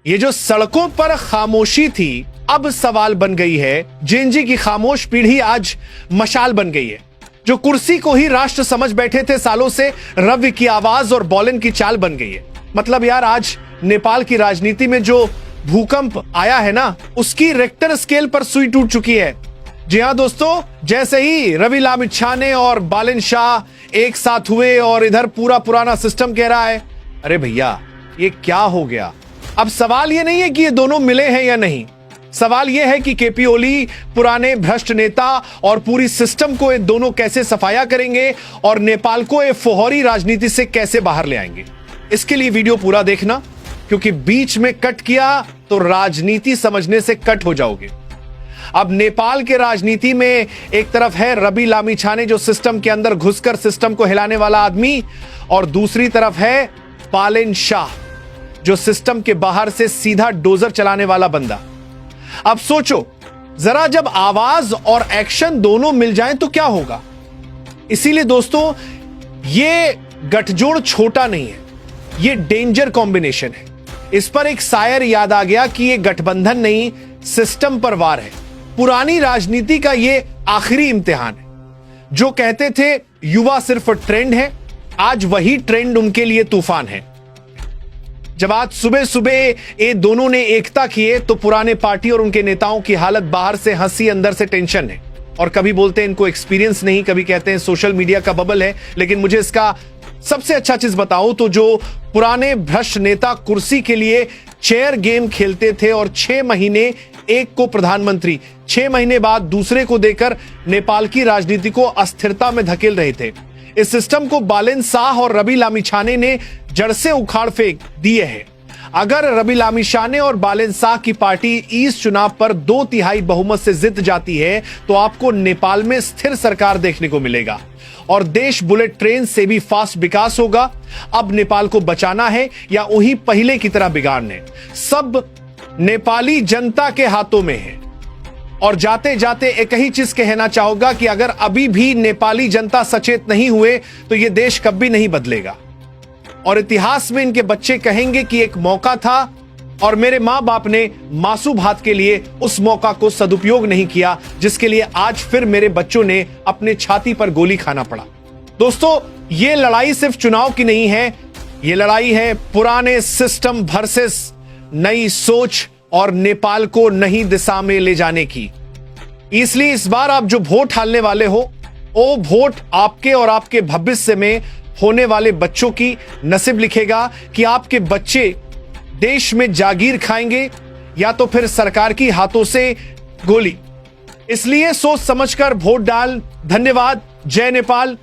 ये जो सड़कों पर खामोशी थी अब सवाल बन गई है। जेनजी की खामोश पीढ़ी आज मशाल बन गई है। जो कुर्सी को ही राष्ट्र समझ बैठे थे सालों से, रवि की आवाज और बॉलिन की चाल बन गई है। मतलब यार, आज नेपाल की राजनीति में जो भूकंप आया है ना, उसकी रेक्टर स्केल पर सुई टूट चुकी है। जी हां दोस्तों, जैसे ही रवि लामिछाने और बालिन शाह एक साथ हुए और इधर पूरा पुराना सिस्टम कह रहा है, अरे भैया ये क्या हो गया। अब सवाल ये नहीं है कि ये दोनों मिले हैं या नहीं, सवाल यह है कि केपी ओली पुराने भ्रष्ट नेता और पूरी सिस्टम को ये दोनों कैसे सफाया करेंगे और नेपाल को ये फुहौरी राजनीति से कैसे बाहर ले आएंगे। इसके लिए वीडियो पूरा देखना, क्योंकि बीच में कट किया तो राजनीति समझने से कट हो जाओगे। अब नेपाल के राजनीति में एक तरफ है रवि लामिछाने, जो सिस्टम के अंदर घुसकर सिस्टम को हिलाने वाला आदमी, और दूसरी तरफ है बालिन शाह, जो सिस्टम के बाहर से सीधा डोजर चलाने वाला बंदा। अब सोचो जरा, जब आवाज और एक्शन दोनों मिल जाएं तो क्या होगा। इसीलिए दोस्तों, ये गठजोड़ छोटा नहीं है, ये डेंजर कॉम्बिनेशन है। इस पर एक शायर याद आ गया कि ये गठबंधन नहीं, सिस्टम पर वार है। पुरानी राजनीति का ये आखिरी इम्तिहान है। जो कहते थे युवा सिर्फ ट्रेंड है, आज वही ट्रेंड उनके लिए तूफान है। जब आज सुबह सुबह ये दोनों ने एकता किए तो पुराने पार्टी और उनके नेताओं की हालत बाहर से हंसी, अंदर से टेंशन है। और कभी बोलते हैं इनको एक्सपीरियंस नहीं, कभी कहते हैं सोशल मीडिया का बबल है। लेकिन मुझे इसका सबसे अच्छा चीज बताऊं तो जो पुराने भ्रष्ट नेता कुर्सी के लिए चेयर गेम खेलते थे और 6 महीने एक को प्रधानमंत्री, 6 महीने बाद दूसरे को देकर नेपाल की राजनीति को अस्थिरता में धकेल रहे थे, इस सिस्टम को बालिन शाह और रवि लामिछाने ने जड़ से उखाड़ फेंक दिए हैं। अगर रवि लामिछाने और बालिन शाह की पार्टी इस चुनाव पर 2/3 बहुमत से जीत जाती है तो आपको नेपाल में स्थिर सरकार देखने को मिलेगा और देश बुलेट ट्रेन से भी फास्ट विकास होगा। अब नेपाल को बचाना है या वही पहले की तरह बिगाड़ने, सब नेपाली जनता के हाथों में है। और जाते जाते एक ही चीज कहना चाहूंगा कि अगर अभी भी नेपाली जनता सचेत नहीं हुए तो यह देश कभी नहीं बदलेगा। और इतिहास में इनके बच्चे कहेंगे कि एक मौका था और मेरे मां बाप ने मासूम हाथ के लिए उस मौका को सदुपयोग नहीं किया, जिसके लिए आज फिर मेरे बच्चों ने अपने छाती पर गोली खाना पड़ा। दोस्तों, यह लड़ाई सिर्फ चुनाव की नहीं है, यह लड़ाई है पुराने सिस्टम वर्सेस नई सोच और नेपाल को नई दिशा में ले जाने की। इसलिए इस बार आप जो वोट डालने वाले हो, वो वोट आपके और आपके भविष्य में होने वाले बच्चों की नसीब लिखेगा कि आपके बच्चे देश में जागीर खाएंगे या तो फिर सरकार की हाथों से गोली। इसलिए सोच समझकर वोट डाल। धन्यवाद। जय नेपाल,